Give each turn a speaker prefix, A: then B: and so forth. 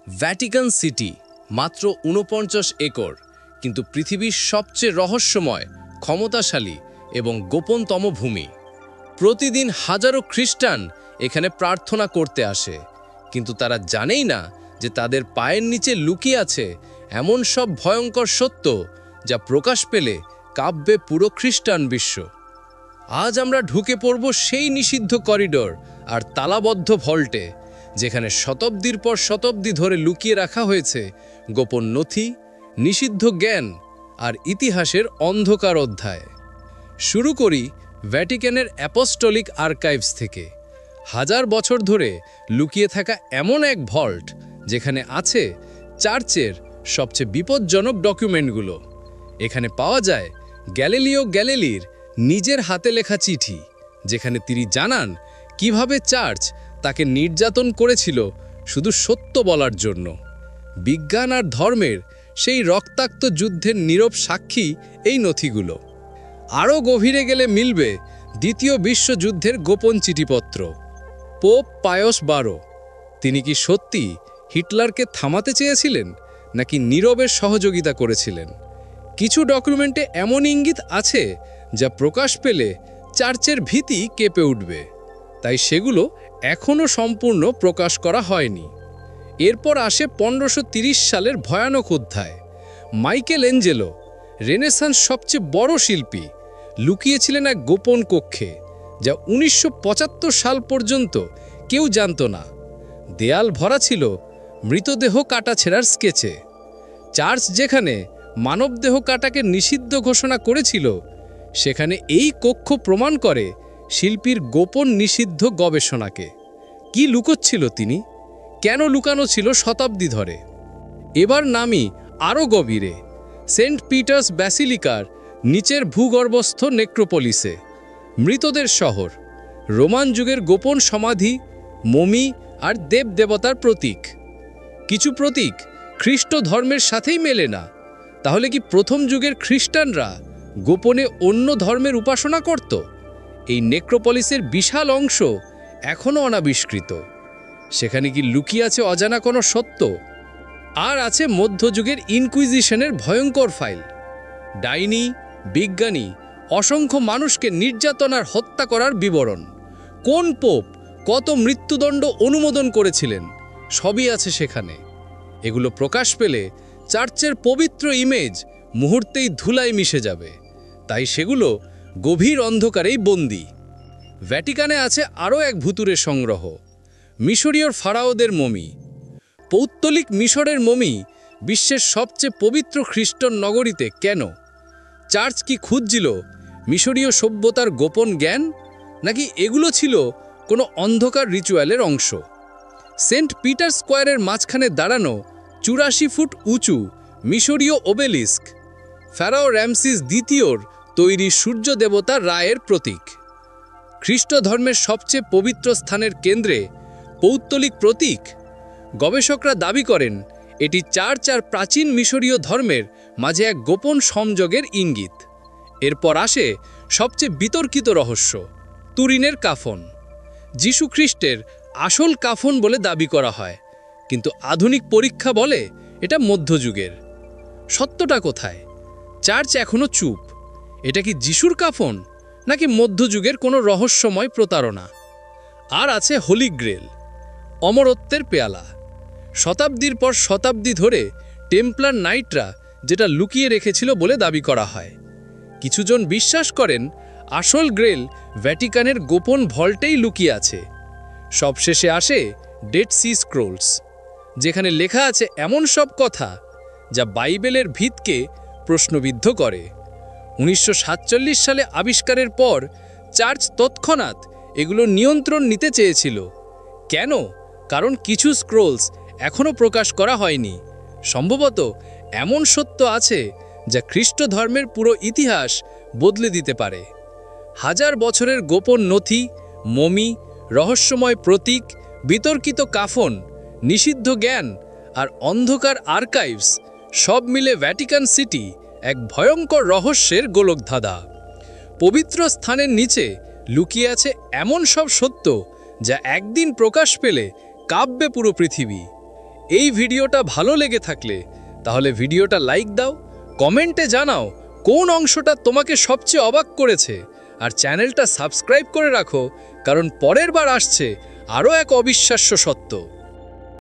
A: Vatican city মাত্র ৪৯ acre, কিন্তু পৃথিবীর সবচেয়ে রহস্যময়, ক্ষমতাশালী এবং গোপনতম ভূমি। প্রতিদিন হাজারো খ্রিস্টান এখানে প্রার্থনা করতে আসে, কিন্তু তারা জানেই না যে তাদের পায়ের নিচে লুকিয়ে আছে এমন সব ভয়ঙ্কর সত্য যা প্রকাশ পেলে কাঁপবে পুরো খ্রিস্টান বিশ্ব। আজ আমরা ঢুকে পড়ব সেই নিষিদ্ধ করিডোর আর তালাবদ্ধ ভল্টে, যেখানে শতাব্দীর পর শতাব্দী ধরে লুকিয়ে রাখা হয়েছে গোপন নথি, নিষিদ্ধ জ্ঞান আর ইতিহাসের অন্ধকার অধ্যায়। শুরু করি ভ্যাটিকানের অ্যাপোস্টলিক আর্কাইভস থেকে। হাজার বছর ধরে লুকিয়ে থাকা এমন এক ভল্ট, যেখানে আছে চার্চের সবচেয়ে বিপজ্জনক ডকুমেন্টগুলো। এখানে পাওয়া যায় গ্যালিলিও গ্যালিলির নিজের হাতে লেখা চিঠি, যেখানে তিনি জানান কিভাবে চার্চ তাকে নির্যাতন করেছিল শুধু সত্য বলার জন্য। বিজ্ঞান আর ধর্মের সেই রক্তাক্ত যুদ্ধের নীরব সাক্ষী এই নথিগুলো। আরও গভীরে গেলে মিলবে দ্বিতীয় বিশ্বযুদ্ধের গোপন চিঠিপত্র। পোপ পায়স ১২ তিনি কি সত্যি হিটলারকে থামাতে চেয়েছিলেন, নাকি নীরবের সহযোগিতা করেছিলেন? কিছু ডকুমেন্টে এমন ইঙ্গিত আছে যা প্রকাশ পেলে চার্চের ভীতি কেঁপে উঠবে, তাই সেগুলো এখনও সম্পূর্ণ প্রকাশ করা হয়নি। এরপর আসে ১৫৩০ সালের ভয়ানক অধ্যায়। মাইকেল এঞ্জেলো, রেনেসাঁস সবচেয়ে বড় শিল্পী, লুকিয়েছিলেন এক গোপন কক্ষে, যা ১৯৭৫ সাল পর্যন্ত কেউ জানত না। দেয়াল ভরা ছিল মৃতদেহ কাটাছেঁড়ার স্কেচে। চার্চ যেখানে মানবদেহ কাটাকে নিষিদ্ধ ঘোষণা করেছিল, সেখানে এই কক্ষ প্রমাণ করে শিল্পীর গোপন নিষিদ্ধ গবেষণাকে। কি লুকোচ্ছিল তিনি? কেন লুকানো ছিল শতাব্দী ধরে? এবার নামি আরও গভীরে, সেন্ট পিটার্স ব্যাসিলিকার নিচের ভূগর্ভস্থ নেক্রোপলিসে। মৃতদের শহর, রোমান যুগের গোপন সমাধি, মমি আর দেবদেবতার প্রতীক। কিছু প্রতীক খ্রিস্ট ধর্মের সাথেই মেলে না। তাহলে কি প্রথম যুগের খ্রিস্টানরা গোপনে অন্য ধর্মের উপাসনা করত? এই নেক্রোপলিসের বিশাল অংশ এখনও অনাবিষ্কৃত। সেখানে কি লুকিয়ে আছে অজানা কোনো সত্য? আর আছে মধ্যযুগের ইনকুইজিশনের ভয়ঙ্কর ফাইল। ডাইনি, বিজ্ঞানী, অসংখ্য মানুষকে নির্যাতন আর হত্যা করার বিবরণ। কোন পোপ কত মৃত্যুদণ্ড অনুমোদন করেছিলেন, সবই আছে সেখানে। এগুলো প্রকাশ পেলে চার্চের পবিত্র ইমেজ মুহূর্তেই ধুলায় মিশে যাবে, তাই সেগুলো গভীর অন্ধকারেই বন্দী। ভ্যাটিকানে আছে আরও এক ভুতুরে সংগ্রহ, মিশরীয় ফারাওদের মমি। পৌত্তলিক মিশরের মমি বিশ্বের সবচেয়ে পবিত্র খ্রিস্টান নগরীতে কেন? চার্চ কি খুঁজছিল মিশরীয় সভ্যতার গোপন জ্ঞান, নাকি এগুলো ছিল কোনো অন্ধকার রিচুয়ালের অংশ? সেন্ট পিটার স্কোয়ারের মাঝখানে দাঁড়ানো ৮৪ ফুট উঁচু মিশরীয় ওবেলিস্ক, ফ্যারাও র্যামসিস দ্বিতীয়র তৈরি সূর্য দেবতা রায়ের প্রতীক। খ্রিস্ট ধর্মের সবচেয়ে পবিত্র স্থানের কেন্দ্রে পৌত্তলিক প্রতীক। গবেষকরা দাবি করেন এটি চার্চ আর প্রাচীন মিশরীয় ধর্মের মাঝে এক গোপন সংযোগের ইঙ্গিত। এরপর আসে সবচেয়ে বিতর্কিত রহস্য, তুরিনের কাফন। যীশু খ্রিস্টের আসল কাফন বলে দাবি করা হয়, কিন্তু আধুনিক পরীক্ষা বলে এটা মধ্যযুগের। সত্যটা কোথায়? চার্চ এখনো চুপ। এটা কি যিশুর কাফন, নাকি মধ্যযুগের কোনো রহস্যময় প্রতারণা? আর আছে হোলি গ্রেল, অমরত্বের পেয়ালা। শতাব্দীর পর শতাব্দী ধরে টেম্পলার নাইটরা যেটা লুকিয়ে রেখেছিল বলে দাবি করা হয়। কিছুজন বিশ্বাস করেন আসল গ্রেল ভ্যাটিকানের গোপন ভল্টেই লুকিয়ে আছে। সবশেষে আসে ডেড সি স্ক্রোলস, যেখানে লেখা আছে এমন সব কথা যা বাইবেলের ভিতকে প্রশ্নবিদ্ধ করে। ১৯৪৭ সালে আবিষ্কারের পর চার্চ তৎক্ষণাৎ এগুলো নিয়ন্ত্রণ নিতে চেয়েছিল। কেন? কারণ কিছু স্ক্রোলস এখনও প্রকাশ করা হয়নি। সম্ভবত এমন সত্য আছে যা খ্রিস্ট ধর্মের পুরো ইতিহাস বদলে দিতে পারে। হাজার বছরের গোপন নথি, মমি, রহস্যময় প্রতীক, বিতর্কিত কাফন, নিষিদ্ধ জ্ঞান আর অন্ধকার আর্কাইভস সব মিলে ভ্যাটিকান সিটি এক ভয়ঙ্কর রহস্যের গোলকধাঁধা। পবিত্র স্থানের নিচে লুকিয়ে আছে এমন সব সত্য যা একদিন প্রকাশ পেলে কাঁপবে পুরো পৃথিবী। এই ভিডিওটা ভালো লেগে থাকলে তাহলে ভিডিওটা লাইক দাও, কমেন্টে জানাও কোন অংশটা তোমাকে সবচেয়ে অবাক করেছে, আর চ্যানেলটা সাবস্ক্রাইব করে রাখো, কারণ পরের বার আসছে আরও এক অবিশ্বাস্য সত্য।